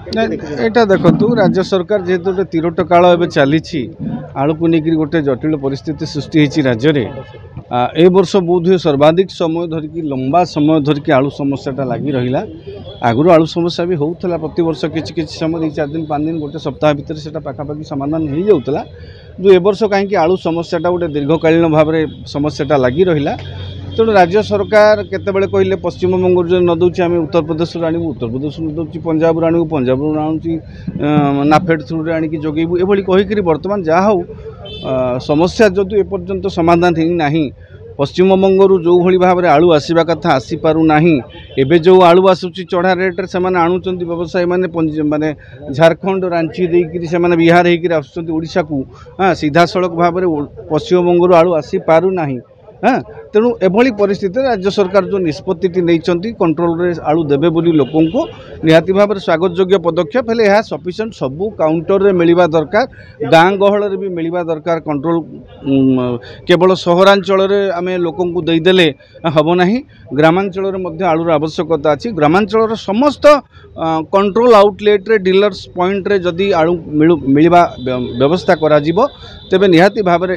एटा देखु राज्य सरकार जेहेतु गोटे तीरोट काल एवं चली आलू को लेकर गोटे जटिल परिस्थिति सृष्टि होती राज्य में ए वर्ष बोध हुए सर्वाधिक समय धरिकी लंबा समय धरिकी आलू समस्याटा लगी रहा आगुरी आलू समस्या भी होता प्रति वर्ष किसी समय 4 दिन 5 दिन गोटे सप्ताह भितर से पाखापाखि समाधान हो जाऊला जो ए वर्ष कहीं आलू समस्याटा गोटे दीर्घकालीन भाव में समस्याटा लगी रहा तेणु राज्य सरकार केतबेले कहले पश्चिम बंग जो न दूची आम उत्तर प्रदेश आणु उत्तर प्रदेश न दूची पंजाब आणु पंजाब आणुची नाफेड थ्रु आणिकी जोगेबू एभली कहीकि बर्तमान जहाँ हो समस्या जदि एपर्यंत समाधान ही ना पश्चिम बंगरू जो भली भाव में आलू आसवा कथा आसी पारु नाही एबे जो आलू आसुची चढ़ा रेट्रे से आणुचंती व्यवसायी माने झारखंड रांची देकर से बिहार होकर आसुचंती ओडिशा को सीधा सड़क भाव में पश्चिम बंगरू आलू आसी पारु नाही तेणु एभली परिस्थिति राज्य सरकार जो निष्पत्ति नहीं कंट्रोल रे आलू देवे बोली लोकों को निहाती भाव में स्वागत योग्य पदक्षेप हेले यह सफिशिएंट सबू काउंटर रे मिलवा दरकार गाँ गहल रे भी मिलवा दरकार कंट्रोल केवल सहरांचल आम लोकों को देदेले हम ना ग्रामांचल रे आलूर आवश्यकता अच्छी ग्रामांचल समस्त कंट्रोल आउटलेट रे डीलर्स पॉइंट रे जदि आलू मिलवा व्यवस्था करा जिवो तेबे निहाती भाव में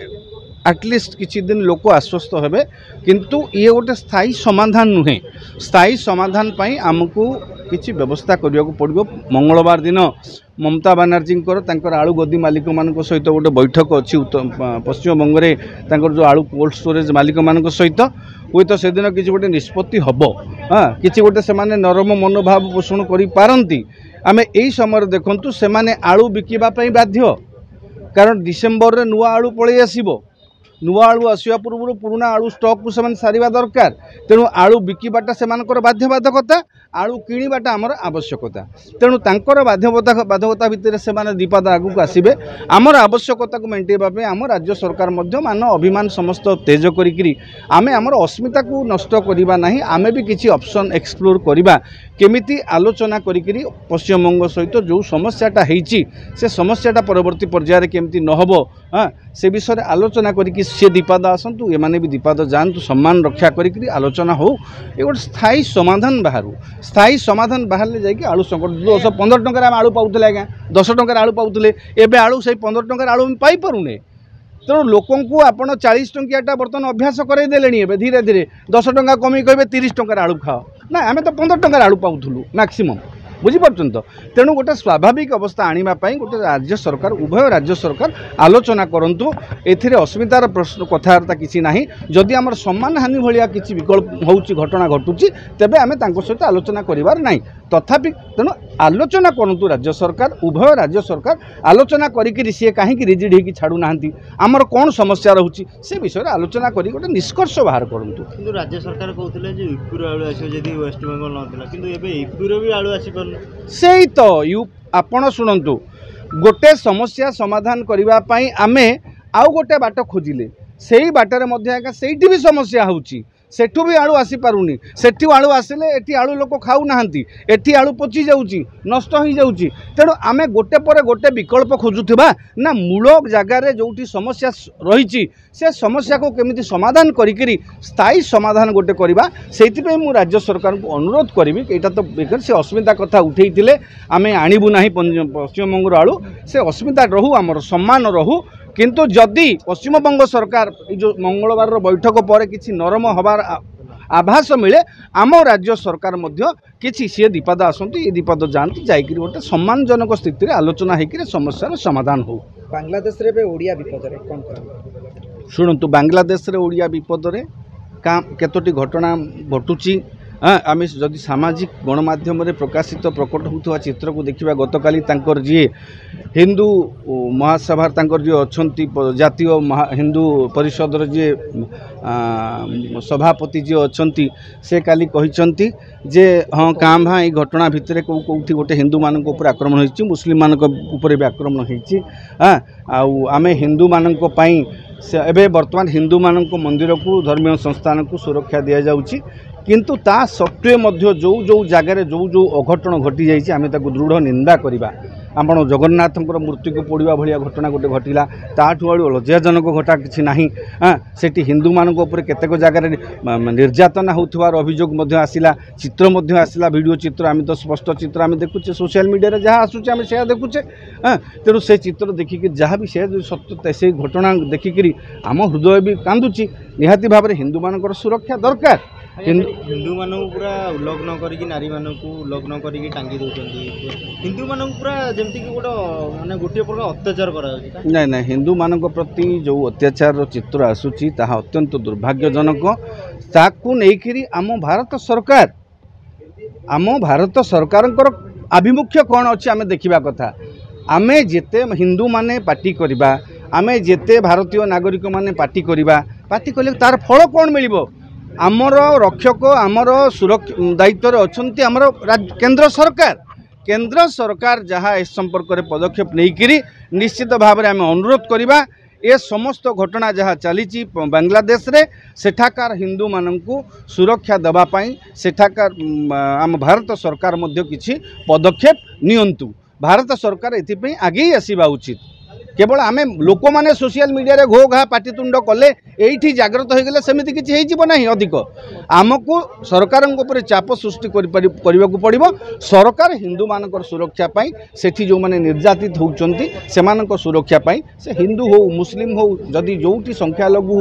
एटलिस्ट किसी दिन लोक आश्वस्त हेबे किंतु ये गोटे स्थायी समाधान नुहे स्थायी समाधान पाई आमको किसी व्यवस्था करने को पड़ो मंगलवार दिन ममता बानार्जी आलू गद्दी मालिक मान सहित गोटे बैठक अच्छी पश्चिम बंग में जो आलू कोल्ड स्टोरेज मालिक मान सहित हुए तो से दिन किसी गोटे निष्पत्ति हम हाँ किसी गोटे से नरम मनोभाव पोषण करती आम यही समय देखु से आलू बिकवाई बाध्य कारण डिसेम्बर रे नुआ आलू पलि आसब नुआ आलू आसवा पूर्व पुराना आलू स्टॉक को से सारिबा दरकार तेणु आलू बिकिबाटा से बाध्यबाधकता आलू किणवाटा आमर आवश्यकता तेणु तांकर बाध्यकता भितर से दीपाद आगू आसबे आमर आवश्यकता को मेंटेवाई आम राज्य सरकार मान अभिमान समस्त तेज करी आमे आमर अस्मिता को नष्ट करवा नहीं आमे भी किसी ऑप्शन एक्सप्लोर करवा केमिति आलोचना करी पश्चिमबंग सहित जो समस्याटा होती से समस्याटा परवर्ती पर्यायर केमिति न हो हाँ से विषय आलोचना करी सी दीपाद आसतु एमाने भी दीपाद जातु सम्मान रक्षा करी आलोचना हो ये गोटे स्थायी समाधान बाहर स्थायी समाधान बाहर जाकि आलू संकट 10-15 टंका आम आलू पाऊले आज्ञा 10 टंका आलू पाऊले एवं आलू से 15 टंका आलू पाई पारूने तेणु लोकों को आपड़ 40 टंकियाटा बर्तमान अभ्यास करदेले धीरे धीरे 10 टंका कमी कहे 30 टंका आलू खाओ ना आम तो 15 टंका आलू पाऊलु मैक्सिमम बुझीपार्थ तो तेणु गोटे स्वाभाविक अवस्था आने गोटे राज्य सरकार उभय राज्य सरकार आलोचना करूँ एथिरे अस्मितार प्रश्न कथबार्ता किसी ना जदि आमर सम्मान हानि भाया किसी विकल्प हो घटना घटुची तेबे आमे तांको सहित आलोचना करिवार नहीं तथापि तेणु आलोचना करूँ राज्य सरकार उभय राज्य सरकार आलोचना करी सी कहीं रिजिड होगी छाड़ू ना आमर कौन समस्या रोचे से विषय आलोचना करी गोटे निष्कर्ष बाहर करूँ किंतु राज्य सरकार कहते यूपी आलू आसो वेस्ट बेंगल ना कि यूपी भी आलू आसी से तो आपण शुणु गोटे समस्या समाधान करने आमे आउ गोटे बाट खोजिले से ही बाटर से भी समस्या होची सेठू भी आलू आसी पारुनी सेठी आलू आसिले एठी आलू लोक खाऊ नाहंती एठी आलू पची जाउची नष्ट हो जाउची तेणु आमे गोटे पर गोटे विकल्प खोजुथिबा ना मूल जगार जोठी समस्या रही से समस्या को केमिति समाधान करी स्थायी समाधान गोटे करवा से मु राज्य सरकार को अनुरोध करी एटा तो बेकार से अस्मिता कथा उठेइतिले आमे आनिबु नाही पश्चिम बंग आलू से अस्मिता रहू आमर सम्मान रहू किंतु जदि पश्चिम बंग सरकार जो मंगलवार बैठक पर किसी नरम हबार आभास मिले आम राज्य सरकार किसी सी दीपाद आसतु ये दीपाद जातु जाकि गोटे सम्मानजनक स्थिति रे आलोचना होकर समस्यार समाधान हो। बांग्लादेश रे ओडिया विपद रे कौन शुणु बांग्लादेश रे ओडिया विपद रे केतोटी घटना घटुची आम जदि सामाजिक गणमाध्यम प्रकाशित प्रकट होता चित्र को देखा गतकाली जी हिंदू महासभार जी अच्छा जातीय हिंदू परिषद जी सभापति जी अच्छा से काली कहते जे हाँ काँ भाँ ये घटना भितर कौटी गोटे हिंदू मान आक्रमण हो मुस्लिम मान भी आक्रमण हो आम हिंदू मानक एवं बर्तमान हिंदू मानक मंदिर को धर्मीय संस्थान को सुरक्षा दि जाऊँगी किंतु ता सत्वे जो जो जगार जो जो अघटन घटी जाइए आम दृढ़ निंदा करवा ଆପଣ ଜଗନ୍ନାଥଙ୍କର ମୂର୍ତ୍ତିକୁ ପୋଡ଼ିବା ଭଳିଆ ଘଟଣା ଗୋଟେ ଘଟିଲା ତାଠୁ ଆଳୁ ଲଜ୍ଜାଜନକ ଘଟଣା କିଛି ନାହିଁ। ସେଠି ହିନ୍ଦୁମାନଙ୍କ ଉପରେ କେତେକ ଜାଗାରେ ନିର୍ଯାତନା ହେଉଥିବାର ଅଭିଯୋଗ ମଧ୍ୟ ଆସିଲା, ଚିତ୍ର ମଧ୍ୟ ଆସିଲା, ଭିଡ଼ିଓ ଚିତ୍ର ଆମେ ତ ସ୍ପଷ୍ଟ ଚିତ୍ର ଆମେ ଦେଖୁଛେ ସୋସିଆଲ ମିଡ଼ିଆରେ ଯାହା ଆସୁଛି ଆମେ ସେୟା ଦେଖୁଛେ। ତେଣୁ ସେ ଚିତ୍ର ଦେଖିକି ଯାହା ବି ସେ ସତ୍ୟ ସେଇ ଘଟଣା ଦେଖିକିରି ଆମ ହୃଦୟ ବି କାନ୍ଦୁଛି। ନିହାତି ଭାବରେ ହିନ୍ଦୁମାନଙ୍କର ସୁରକ୍ଷା ଦରକାର। ହିନ୍ଦୁମାନଙ୍କୁ ପୁରା ଉଲ୍ଲଗ୍ନ କରିକି ନାରୀମାନଙ୍କୁ ଉଲ୍ଲଗ୍ନ କରିକି ଟାଙ୍ଗି ଦେଉଛନ୍ତି, ହିନ୍ଦୁମାନଙ୍କୁ ପୁରା ଯେମିତିକି ମାନେ ଗୋଟିଏ ପ୍ରକାର ଅତ୍ୟାଚାର କରାଯାଉଛି। ନାଇଁ ନାଇଁ, ହିନ୍ଦୁମାନଙ୍କ ପ୍ରତି ଯେଉଁ ଅତ୍ୟାଚାରର ଚିତ୍ର ଆସୁଛି ତାହା ଅତ୍ୟନ୍ତ ଦୁର୍ଭାଗ୍ୟଜନକ। ତାକୁ ନେଇକରି ଆମ ଭାରତ ସରକାରଙ୍କର ଆଭିମୁଖ୍ୟ କ'ଣ ଅଛି ଆମେ ଦେଖିବା କଥା। ଆମେ ଯେତେ ହିନ୍ଦୁମାନେ ପାର୍ଟି କରିବା, ଆମେ ଯେତେ ଭାରତୀୟ ନାଗରିକମାନେ ପାର୍ଟି କଲେ ତାର ଫଳ କ'ଣ ମିଳିବ? ଆମର ରକ୍ଷକ ଆମର ଦାୟିତ୍ୱରେ ଅଛନ୍ତି ଆମର କେନ୍ଦ୍ର ସରକାର ଯାହା ଏ ସମ୍ପର୍କରେ ପଦକ୍ଷେପ ନେଇକିରି ନିଶ୍ଚିତ ଭାବରେ ଆମେ ଅନୁରୋଧ କରିବା ଏ ସମସ୍ତ ଘଟଣା ଯାହା ଚାଲିଛି ବାଂଲାଦେଶରେ ସେଠାକାର ହିନ୍ଦୁମାନଙ୍କୁ ସୁରକ୍ଷା ଦେବା ପାଇଁ ସେଠାକାର ଆମ ଭାରତ ସରକାର ମଧ୍ୟ କିଛି ପଦକ୍ଷେପ ନିଅନ୍ତୁ। ଭାରତ ସରକାର ଏଥିପାଇଁ ଆଗେଇ ଆସିବା ଉଚିତ। केवल आमे लोक माने सोशल मीडिया रे घो घा पाटितुंड कले एठी जागृत हो गले सेमिति किछि हेजिबो नाही। अधिक आमको सरकारक ऊपर चाप सृष्टि करबा पड़िबो। सरकार हिंदू मानकर सुरक्षा पाई सेठी जो माने निर्यातित होउचंती सेमानक सुरक्षा पाई से हिंदू हो मुस्लिम हो जदि जोटी संख्यालघु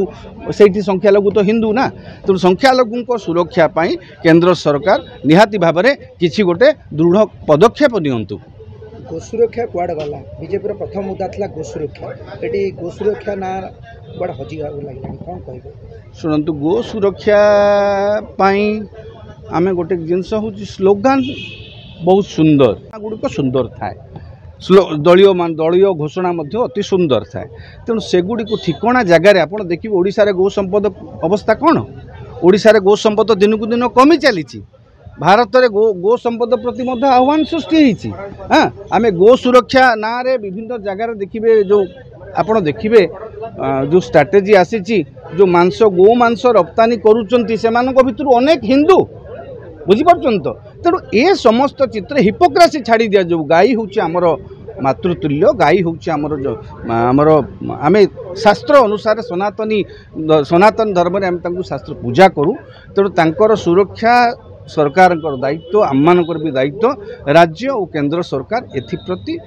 सेठी संख्यालघु तो हिंदू ना, तो संख्यालघु सुरक्षा पाई केंद्र सरकार निहाती भाबरे किछि गोटे दृढ़ पदक्षेप नियंतु। गोसुरक्षा कुआड़ गला बीजेपी प्रथम मुद्दा था गोसुरक्षा, ये गोसुरक्षा ना कुआड़ हजिगा लगे कौन कह शुणु गो सुरक्षा आम गोटे जिनस हूँ स्लोगान बहुत सुंदर गुड़िक सुंदर थाए दलीय घोषणा अति सुंदर थाए। तेणु सेगुड़ी ठिकणा जगार आप देखिए ओडिशा गो संपद अवस्था कौन, ओडिशा गो संपद दिन को दिन कमी चली भारत में गो संपद प्रति आह्वान सृष्टि। हाँ आम गो सुरक्षा ना रे विभिन्न जगार देखिए जो आप देखिए जो स्ट्राटेजी आसी जो मांस गो मांस रप्तानी करुँच भर अनेक हिंदू बुझीपार। तो तेणु ए समस्त चित्र हिपोक्रेसी छाड़ी दिया जो गाई हूँ आमर मातृतुल्य, गाई हूँ आमर आम शास्त्र अनुसार सनातन धर्म आम शास्त्र पूजा करूँ। तेणु तांकर सुरक्षा सरकार दायित्व आम मानकर भी दायित्व, राज्य और केंद्र सरकार एप्रति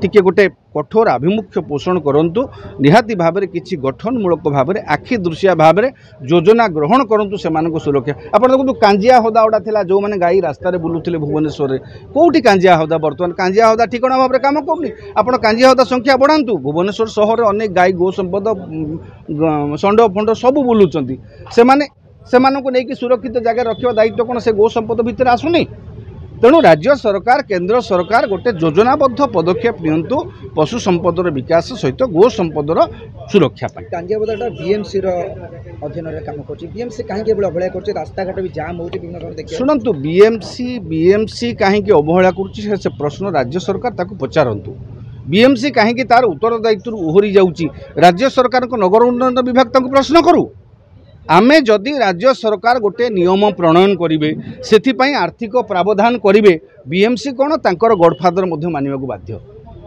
टिके गोटे कठोर आभिमुख्य पोषण करंतु। निहाती भाबरे किछि गठनमूलक भाबरे आखि दृश्या भाबरे योजना ग्रहण करंतु सेमानक सुरक्षा। आपण देखु कांजिया हदा उडा थिला जो माने गाई रास्ता रे बुलुथिले भुवनेश्वर रे कोउठी कांजिया हदा वर्तमान कांजिया हदा ठिकणा भाबरे काम करनी। आपण कांजिया हदा संख्या बढ़ांतु। भुवनेश्वर शहर रे अनेक गाई गो संपद संड फंड सब बुलुचंती सेमानक नेकी सुरक्षित जगह रखिबा दायित्व कोन से गो संपद भितर आसुनी। तेणु राज्य सरकार केंद्र सरकार गोटे योजनाबद्ध पदक्षेप नियंतु पशु संपदर विकास सहित गो संपदर सुरक्षा पाई। कांजियाबदाटा बीएमसी रो अधीन रे काम करछि, बीएमसी काहे के अवहेला करछि, रास्ता घाट भी जाम होउछि विभिन्न समय देखिए। सुनंतु बीएमसी काहे के अवहेला करछि से प्रश्न राज्य सरकार ताको पचारंतु। बीएमसी काहे के तार उत्तरदायित्व ओहरी जाउछि, राज्य सरकार को नगर उन्नयन विभाग ताको प्रश्न करू। आमे जदि राज्य सरकार गोटे नियम प्रणयन करेंगे से आर्थिक प्रावधान करेंगे बीएमसी कौन तांकर गडफादर मानवा बाध्य।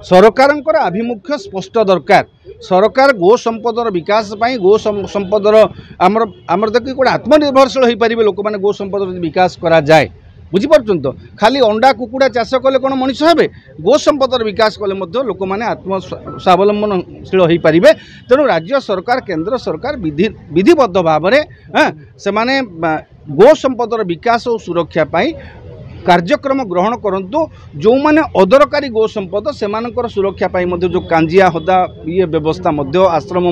सरकार आभिमुख्य स्पष्ट दरकार। सरकार गो संपदर विकास पाई गो संपदर आमर देखिए गोटे आत्मनिर्भरशील हो पारे लोक मैंने गो संपदर विकास करा जाए। बुझीपार तो खाली अंडा कुकुड़ा चाष कले कौन मनीष हे गो संपदर विकास कले लोक मैंने आत्म स्वावलंबनशील हो पारे। तेणु राज्य सरकार केंद्र सरकार विधिबद्ध भाव से माने गो संपदर विकास और सुरक्षा पाई कार्यक्रम ग्रहण करंतु। जो माने अदरकारी गो संपद से सुरक्षा पाई जो कांजिया हदा ये व्यवस्था आश्रम